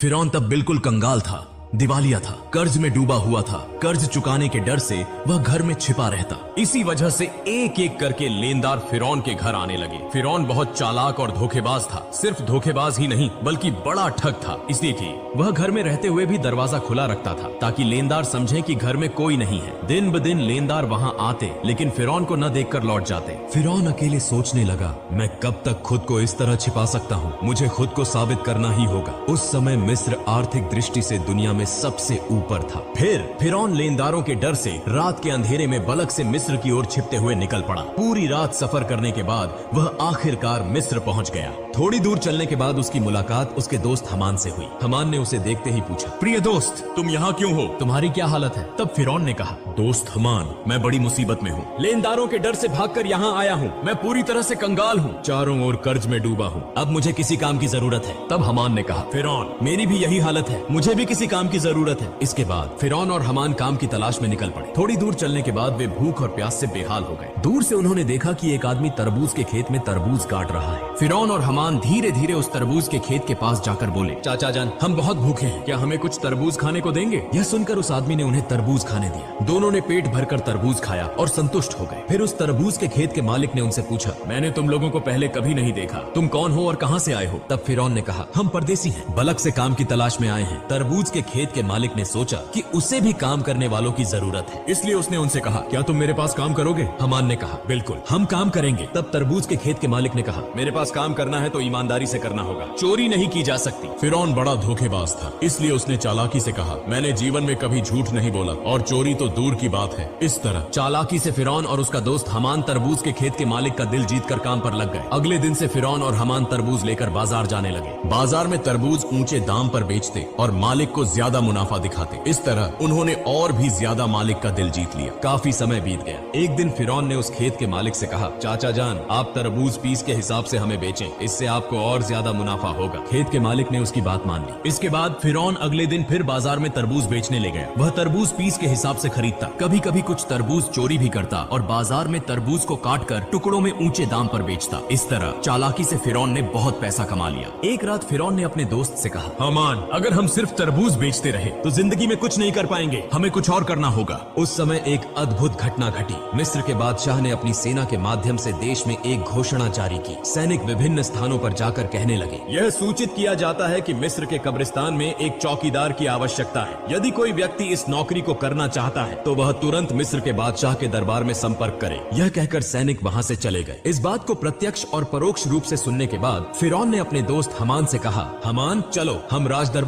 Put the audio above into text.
फिरौन तब बिल्कुल कंगाल था, दिवालिया था, कर्ज में डूबा हुआ था। कर्ज चुकाने के डर से वह घर में छिपा रहता। इसी वजह से एक एक करके लेनदार फिरौन के घर आने लगे। फिरौन बहुत चालाक और धोखेबाज था। सिर्फ धोखेबाज ही नहीं बल्कि बड़ा ठग था, इसलिए कि वह घर में रहते हुए भी दरवाजा खुला रखता था ताकि लेनदार समझे कि घर में कोई नहीं है। दिन ब दिन लेनदार वहाँ आते लेकिन फिरौन को न देखकर लौट जाते। फिरौन अकेले सोचने लगा, मैं कब तक खुद को इस तरह छिपा सकता हूँ, मुझे खुद को साबित करना ही होगा। उस समय मिस्र आर्थिक दृष्टि से दुनिया में सबसे ऊपर था। फिर फिरौन लेनदारों के डर से रात के अंधेरे में बलक से मिस्र की ओर छिपते हुए निकल पड़ा। पूरी रात सफर करने के बाद वह आखिरकार मिस्र पहुंच गया। थोड़ी दूर चलने के बाद उसकी मुलाकात उसके दोस्त हमान से हुई। हमान ने उसे देखते ही पूछा, प्रिय दोस्त, तुम यहाँ क्यों हो? तुम्हारी क्या हालत है? तब फिरौन ने कहा, दोस्त हमान, मैं बड़ी मुसीबत में हूँ। लेनदारों के डर से भागकर यहाँ आया हूँ। मैं पूरी तरह से कंगाल हूँ, चारों ओर कर्ज में डूबा हूँ। अब मुझे किसी काम की जरूरत है। तब हमान ने कहा, फिरौन, मेरी भी यही हालत है, मुझे भी किसी काम की जरूरत है। इसके बाद फिरौन और हमान काम की तलाश में निकल पड़े। थोड़ी दूर चलने के बाद वे भूख और प्यास से बेहाल हो गए। दूर से उन्होंने देखा कि एक आदमी तरबूज के खेत में तरबूज काट रहा है। फिरौन और हमान धीरे धीरे उस तरबूज के खेत के पास जाकर बोले, चाचा जान, हम बहुत भूखे हैं, क्या हमें कुछ तरबूज खाने को देंगे? यह सुनकर उस आदमी ने उन्हें तरबूज खाने दिया। दोनों ने पेट भरकर तरबूज खाया और संतुष्ट हो गए। फिर उस तरबूज के खेत के मालिक ने उनसे पूछा, मैंने तुम लोगों को पहले कभी नहीं देखा, तुम कौन हो और कहाँ से आए हो? तब फिरौन ने कहा, हम परदेसी हैं, बलक से काम की तलाश में आए हैं। तरबूज के खेत के मालिक ने सोचा कि उसे भी काम करने वालों की जरूरत है, इसलिए उसने उनसे कहा, क्या तुम मेरे पास काम करोगे? हमान ने कहा, बिल्कुल, हम काम करेंगे। तब तरबूज के खेत के मालिक ने कहा, मेरे पास काम करना है तो ईमानदारी से करना होगा, चोरी नहीं की जा सकती। फिरौन बड़ा धोखेबाज था, इसलिए उसने चालाकी से कहा, मैंने जीवन में कभी झूठ नहीं बोला और चोरी तो दूर की बात है। इस तरह चालाकी से फिरौन और उसका दोस्त हमान तरबूज के खेत के मालिक का दिल जीतकर काम पर लग गए। अगले दिन से फिरौन और हमान तरबूज लेकर बाजार जाने लगे। बाजार में तरबूज ऊंचे दाम पर बेचते और मालिक को ज्यादा मुनाफा दिखाते। इस तरह उन्होंने और भी ज्यादा मालिक का दिल जीत लिया। काफी समय बीत गया। एक दिन फिरौन ने उस खेत के मालिक से कहा, चाचा जान, आप तरबूज पीस के हिसाब से हमें बेचें, इससे आपको और ज्यादा मुनाफा होगा। खेत के मालिक ने उसकी बात मान ली। इसके बाद फिरौन अगले दिन फिर बाजार में तरबूज बेचने ले गया। वह तरबूज पीस के हिसाब से खरीदता, कभी कभी कुछ तरबूज चोरी भी करता और बाजार में तरबूज को काट कर टुकड़ों में ऊंचे दाम पर बेचता। इस तरह चालाकी से फिरौन ने बहुत पैसा कमा लिया। एक रात फिरौन ने अपने दोस्त से कहा, हमान, अगर हम सिर्फ तरबूज बेचते रहे तो जिंदगी में कुछ नहीं कर पाएंगे, हमें कुछ और करना होगा। उस समय एक अद्भुत घटना घटी। मिस्र के बादशाह ने अपनी सेना के माध्यम से देश में एक घोषणा जारी की। सैनिक विभिन्न स्थानों पर जाकर कहने लगे, यह सूचित किया जाता है कि मिस्र के कब्रिस्तान में एक चौकीदार की आवश्यकता है। यदि कोई व्यक्ति इस नौकरी को करना चाहता है तो वह तुरंत मिस्र के बादशाह के दरबार में संपर्क करे। यह कहकर सैनिक वहाँ से चले गए। इस बात को प्रत्यक्ष और परोक्ष रूप से सुनने के बाद फिरौन ने अपने दोस्त हमान से कहा, हमान, चलो हम राज दरबार